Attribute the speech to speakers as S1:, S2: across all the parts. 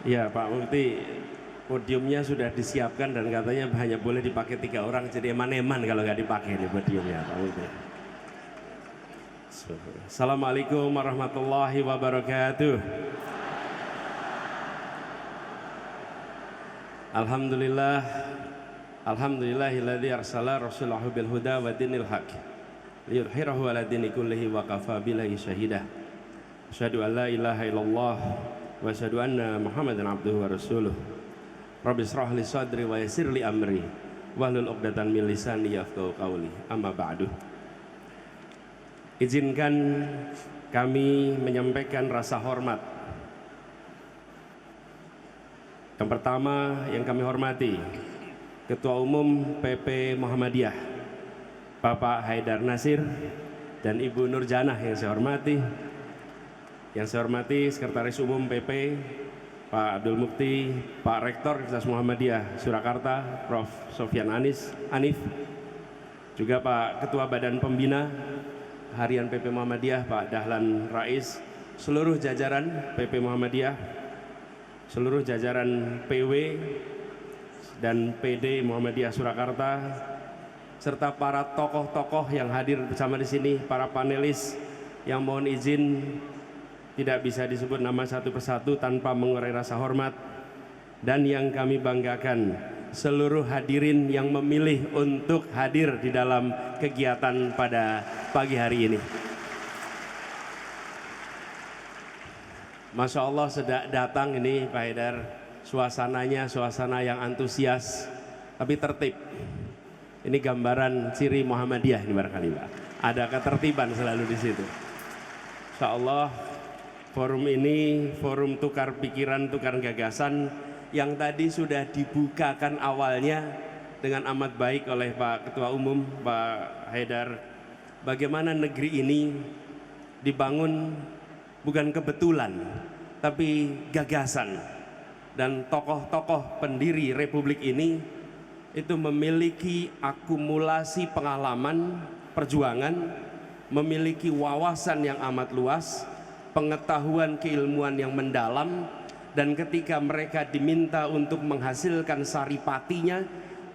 S1: Ya Pak Mufti, podiumnya sudah disiapkan dan katanya hanya boleh dipakai 3 orang, jadi eman-eman kalau nggak dipakai nih podiumnya Pak Mufti. Assalamualaikum warahmatullahi wabarakatuh. Alhamdulillah, alhamdulillahilladzi arsala rasulahu bil huda wa dinil haq liyudhhirahu ala dini kullihi wa kafa billahi syahida. Asyhadu an la ilaha illallah wa asyhadu anna Muhammadan abduhu wa rasuluh. Rabbi shrah li sadri wa yassir li amri wahlul 'uqdatam min lisani yafqahu qawli. Amma ba'du. Izinkan kami menyampaikan rasa hormat. Yang pertama yang kami hormati Ketua Umum PP Muhammadiyah Bapak Haidar Nasir dan Ibu Nurjanah yang saya hormati. Yang saya hormati Sekretaris Umum PP Pak Abdul Mukti, Pak Rektor Universitas Muhammadiyah Surakarta Prof. Sofyan Anif, juga Pak Ketua Badan Pembina Harian PP Muhammadiyah Pak Dahlan Rais, seluruh jajaran PP Muhammadiyah, seluruh jajaran PW dan PD Muhammadiyah Surakarta, serta para tokoh-tokoh yang hadir bersama di sini, para panelis yang mohon izin tidak bisa disebut nama satu persatu tanpa mengurai rasa hormat, dan yang kami banggakan seluruh hadirin yang memilih untuk hadir di dalam kegiatan pada pagi hari ini. Masya Allah sudah datang ini Pak Haidar, suasananya suasana yang antusias tapi tertib. Ini gambaran ciri Muhammadiyah ini barangkali Pak. Ada ketertiban selalu di situ. Insya Allah forum ini forum tukar pikiran, tukar gagasan yang tadi sudah dibukakan awalnya dengan amat baik oleh Pak Ketua Umum Pak Haidar. Bagaimana negeri ini dibangun bukan kebetulan, tapi gagasan. Dan tokoh-tokoh pendiri Republik ini itu memiliki akumulasi pengalaman, perjuangan, memiliki wawasan yang amat luas, pengetahuan keilmuan yang mendalam, dan ketika mereka diminta untuk menghasilkan saripatinya,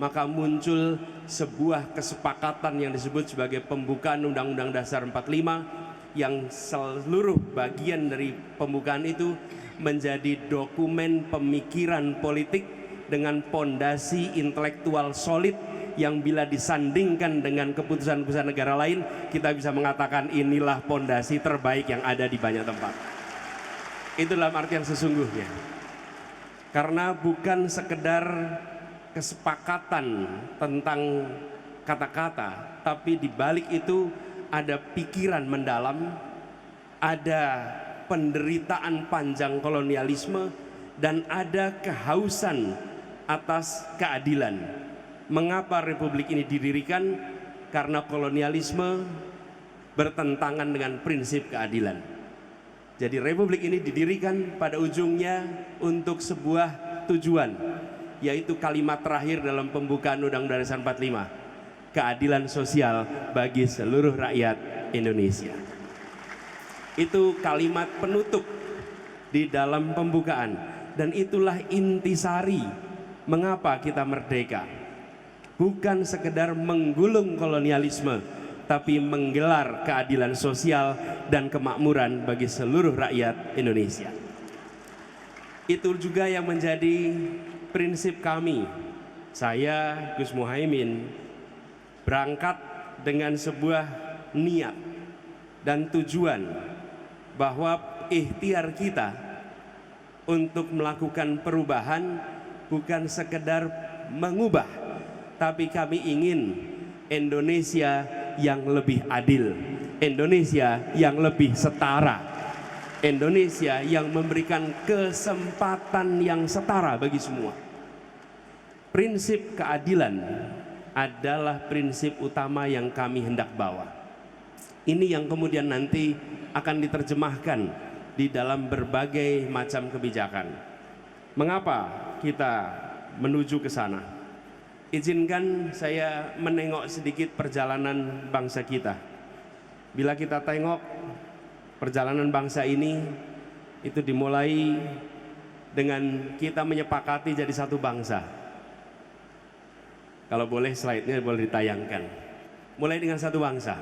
S1: maka muncul sebuah kesepakatan yang disebut sebagai pembukaan Undang-Undang Dasar 45, yang seluruh bagian dari pembukaan itu menjadi dokumen pemikiran politik dengan pondasi intelektual solid yang bila disandingkan dengan keputusan-keputusan negara lain, kita bisa mengatakan inilah pondasi terbaik yang ada di banyak tempat. Itu dalam artian sesungguhnya. Karena bukan sekedar kesepakatan tentang kata-kata, tapi di balik itu ada pikiran mendalam, ada penderitaan panjang kolonialisme, dan ada kehausan atas keadilan. Mengapa Republik ini didirikan? Karena kolonialisme bertentangan dengan prinsip keadilan. Jadi Republik ini didirikan pada ujungnya untuk sebuah tujuan, yaitu kalimat terakhir dalam pembukaan Undang-Undang Dasar 45, keadilan sosial bagi seluruh rakyat Indonesia. Itu kalimat penutup di dalam pembukaan, dan itulah intisari mengapa kita merdeka. Bukan sekedar menggulung kolonialisme, tapi menggelar keadilan sosial dan kemakmuran bagi seluruh rakyat Indonesia. Itu juga yang menjadi prinsip kami. Saya, Gus Muhaimin, berangkat dengan sebuah niat dan tujuan bahwa ikhtiar kita untuk melakukan perubahan bukan sekedar mengubah, tapi kami ingin Indonesia yang lebih adil, Indonesia yang lebih setara, Indonesia yang memberikan kesempatan yang setara bagi semua. Prinsip keadilan adalah prinsip utama yang kami hendak bawa. Ini yang kemudian nanti akan diterjemahkan di dalam berbagai macam kebijakan. Mengapa kita menuju ke sana? Izinkan saya menengok sedikit perjalanan bangsa kita. Bila kita tengok perjalanan bangsa ini, itu dimulai dengan kita menyepakati jadi satu bangsa. Kalau boleh slide-nya boleh ditayangkan. Mulai dengan satu bangsa.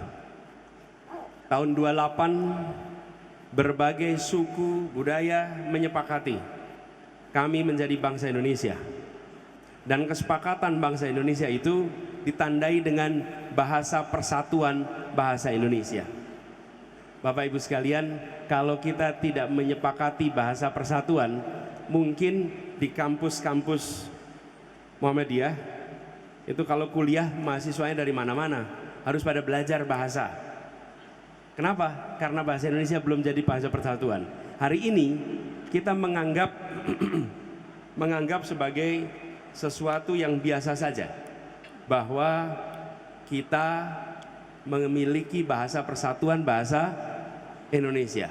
S1: Tahun 28 berbagai suku budaya menyepakati kami menjadi bangsa Indonesia. Dan kesepakatan bangsa Indonesia itu ditandai dengan bahasa persatuan bahasa Indonesia. Bapak Ibu sekalian, kalau kita tidak menyepakati bahasa persatuan, mungkin di kampus-kampus Muhammadiyah itu kalau kuliah mahasiswanya dari mana-mana harus pada belajar bahasa. Kenapa? Karena bahasa Indonesia belum jadi bahasa persatuan. Hari ini kita menganggap sebagai sesuatu yang biasa saja bahwa kita memiliki bahasa persatuan bahasa Indonesia.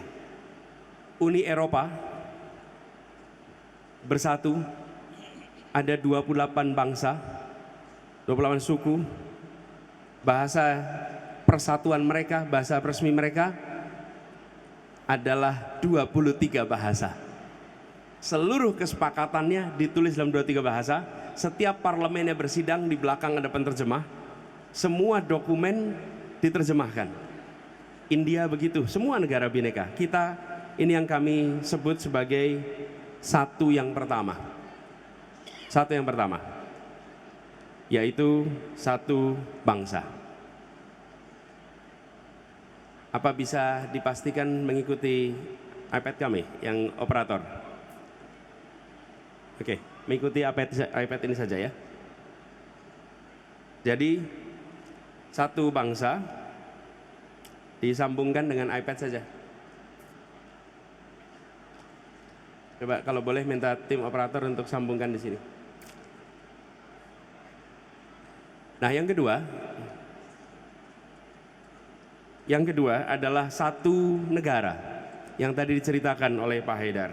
S1: Uni Eropa bersatu, ada 28 bangsa, 28 suku, bahasa persatuan mereka, bahasa resmi mereka adalah 23 bahasa. Seluruh kesepakatannya ditulis dalam 23 bahasa. Setiap parlemennya bersidang, di belakang ada penterjemah. Semua dokumen diterjemahkan. India begitu, semua negara bineka. Kita ini yang kami sebut sebagai satu yang pertama. Satu yang pertama, yaitu satu bangsa. Apa bisa dipastikan mengikuti iPad kami yang operator? Oke, mengikuti iPad ini saja ya. Jadi satu bangsa disambungkan dengan iPad saja. Coba kalau boleh minta tim operator untuk sambungkan di sini. Nah, yang kedua adalah satu negara yang tadi diceritakan oleh Pak Haidar.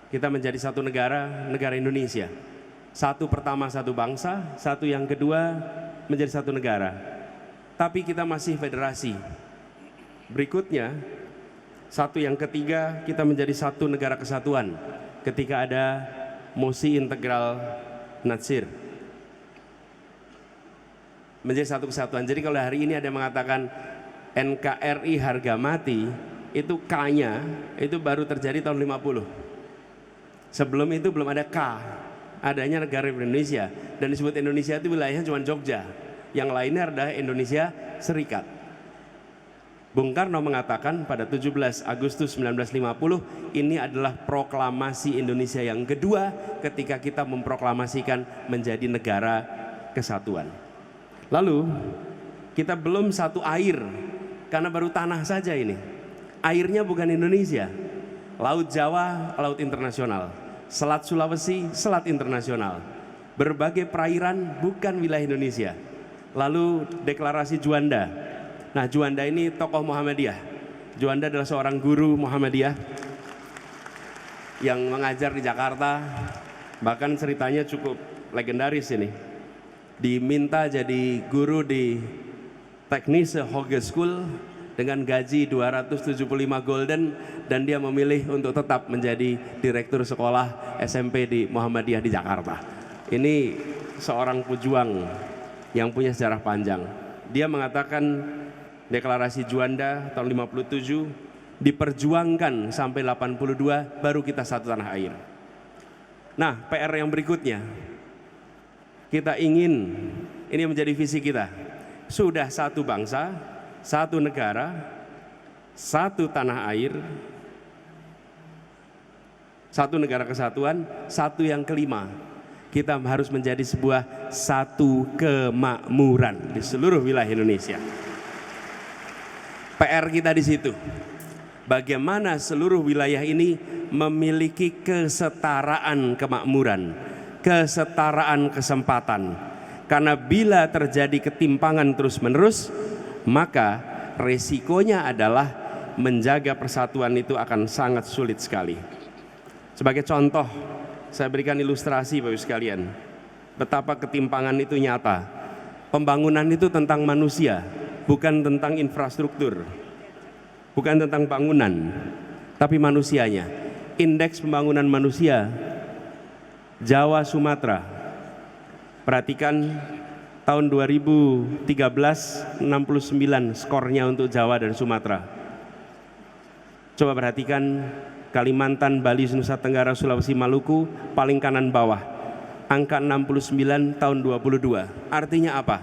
S1: Kita menjadi satu negara, negara Indonesia. Satu pertama satu bangsa, satu yang kedua menjadi satu negara. Tapi kita masih federasi. Berikutnya, satu yang ketiga kita menjadi satu negara kesatuan ketika ada mosi integral Natsir. Menjadi satu kesatuan. Jadi kalau hari ini ada yang mengatakan NKRI harga mati, itu K-nya itu baru terjadi tahun 50. Sebelum itu belum ada K, adanya negara Indonesia, dan disebut Indonesia itu wilayahnya cuma Jogja, yang lainnya adalah Indonesia Serikat. Bung Karno mengatakan pada 17 Agustus 1950 ini adalah proklamasi Indonesia yang kedua ketika kita memproklamasikan menjadi negara kesatuan. Lalu kita belum satu air, karena baru tanah saja ini. Airnya bukan Indonesia. Laut Jawa, laut internasional. Selat Sulawesi, selat internasional. Berbagai perairan bukan wilayah Indonesia. Lalu deklarasi Juanda. Nah, Juanda ini tokoh Muhammadiyah. Juanda adalah seorang guru Muhammadiyah yang mengajar di Jakarta. Bahkan ceritanya cukup legendaris ini. Diminta jadi guru di Teknische Hogeschool dengan gaji 275 golden, dan dia memilih untuk tetap menjadi direktur sekolah SMP di Muhammadiyah di Jakarta. Ini seorang pejuang yang punya sejarah panjang. Dia mengatakan deklarasi Juanda tahun 57 diperjuangkan sampai 82 baru kita satu tanah air. Nah, PR yang berikutnya, kita ingin, ini menjadi visi kita, sudah satu bangsa, satu negara, satu tanah air, satu negara kesatuan, satu yang kelima, kita harus menjadi sebuah satu kemakmuran di seluruh wilayah Indonesia. PR kita di situ, bagaimana seluruh wilayah ini memiliki kesetaraan kemakmuran, kesetaraan kesempatan. Karena bila terjadi ketimpangan terus-menerus, maka resikonya adalah menjaga persatuan itu akan sangat sulit sekali. Sebagai contoh, saya berikan ilustrasi Bapak Ibu sekalian, betapa ketimpangan itu nyata. Pembangunan itu tentang manusia, bukan tentang infrastruktur, bukan tentang bangunan, tapi manusianya. Indeks pembangunan manusia Jawa Sumatera. Perhatikan tahun 2013 69 skornya untuk Jawa dan Sumatera. Coba perhatikan Kalimantan, Bali, Nusa Tenggara, Sulawesi, Maluku paling kanan bawah. Angka 69 tahun 22. Artinya apa?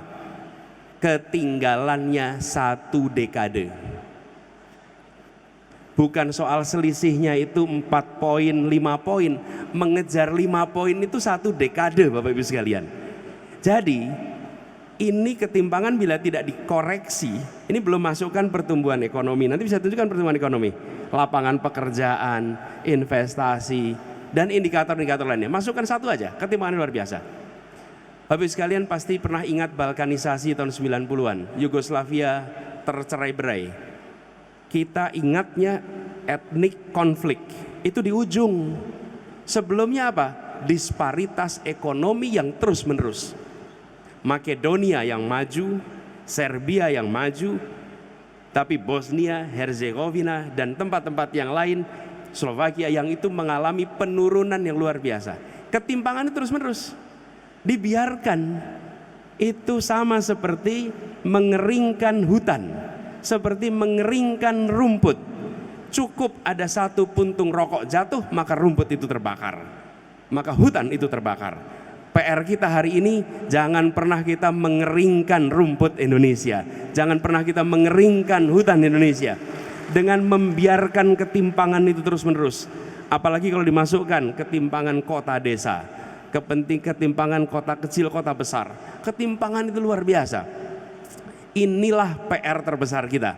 S1: Ketinggalannya 1 dekade. Bukan soal selisihnya itu 4 poin, 5 poin. Mengejar 5 poin itu 1 dekade Bapak Ibu sekalian. Jadi ini ketimpangan bila tidak dikoreksi, ini belum masukkan pertumbuhan ekonomi. Nanti bisa tunjukkan pertumbuhan ekonomi. Lapangan pekerjaan, investasi, dan indikator-indikator lainnya. Masukkan 1 aja, ketimpangan luar biasa. Bapak Ibu sekalian pasti pernah ingat balkanisasi tahun 90-an. Yugoslavia tercerai-berai. Kita ingatnya etnik konflik itu di ujung. Sebelumnya apa? Disparitas ekonomi yang terus menerus. Makedonia yang maju, Serbia yang maju, tapi Bosnia, Herzegovina dan tempat-tempat yang lain, Slovakia yang itu mengalami penurunan yang luar biasa. Ketimpangan terus menerus. Dibiarkan. Itu sama seperti mengeringkan hutan. Seperti mengeringkan rumput. Cukup ada 1 puntung rokok jatuh, maka rumput itu terbakar, maka hutan itu terbakar. PR kita hari ini, jangan pernah kita mengeringkan rumput Indonesia, jangan pernah kita mengeringkan hutan Indonesia dengan membiarkan ketimpangan itu terus menerus. Apalagi kalau dimasukkan ketimpangan kota desa, ketimpangan kota kecil, kota besar, ketimpangan itu luar biasa. Inilah PR terbesar kita.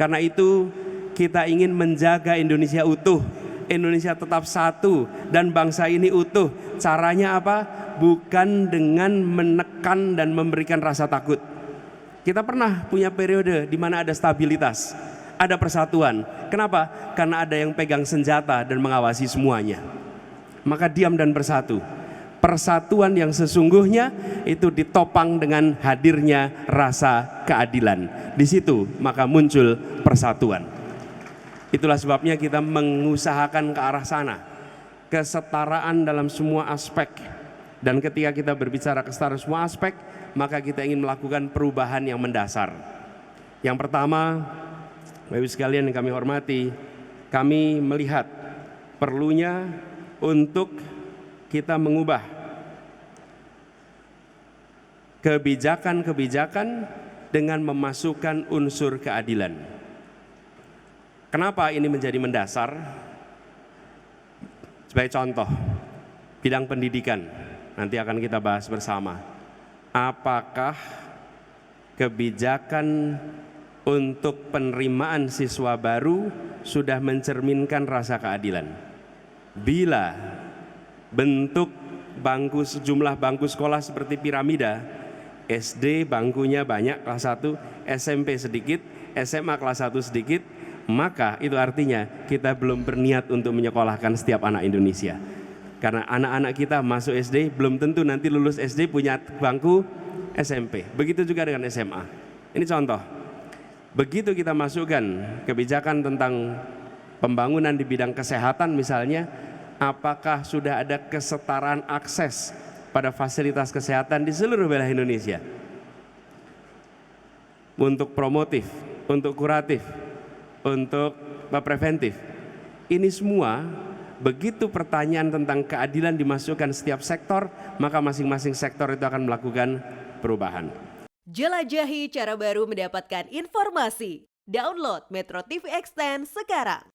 S1: Karena itu kita ingin menjaga Indonesia utuh, Indonesia tetap satu, dan bangsa ini utuh. Caranya apa? Bukan dengan menekan dan memberikan rasa takut. Kita pernah punya periode di mana ada stabilitas, ada persatuan. Kenapa? Karena ada yang pegang senjata dan mengawasi semuanya. Maka diam dan bersatu. Persatuan yang sesungguhnya itu ditopang dengan hadirnya rasa keadilan. Di situ maka muncul persatuan. Itulah sebabnya kita mengusahakan ke arah sana. Kesetaraan dalam semua aspek. Dan ketika kita berbicara kesetaraan semua aspek, maka kita ingin melakukan perubahan yang mendasar. Yang pertama, Bapak Ibu sekalian yang kami hormati, kami melihat perlunya untuk kita mengubah kebijakan-kebijakan dengan memasukkan unsur keadilan. Kenapa ini menjadi mendasar? Sebagai contoh, bidang pendidikan, nanti akan kita bahas bersama. Apakah kebijakan untuk penerimaan siswa baru sudah mencerminkan rasa keadilan? Bila bentuk bangku, sejumlah bangku sekolah seperti piramida, SD bangkunya banyak kelas 1, SMP sedikit, SMA kelas 1 sedikit, maka itu artinya kita belum berniat untuk menyekolahkan setiap anak Indonesia. Karena anak-anak kita masuk SD belum tentu nanti lulus SD punya bangku SMP. Begitu juga dengan SMA. Ini contoh. Begitu kita masukkan kebijakan tentang pembangunan di bidang kesehatan misalnya, apakah sudah ada kesetaraan akses pada fasilitas kesehatan di seluruh wilayah Indonesia? Untuk promotif, untuk kuratif, untuk preventif. Ini semua begitu pertanyaan tentang keadilan dimasukkan setiap sektor, maka masing-masing sektor itu akan melakukan perubahan.
S2: Jelajahi cara baru mendapatkan informasi. Download Metro TV Extend sekarang.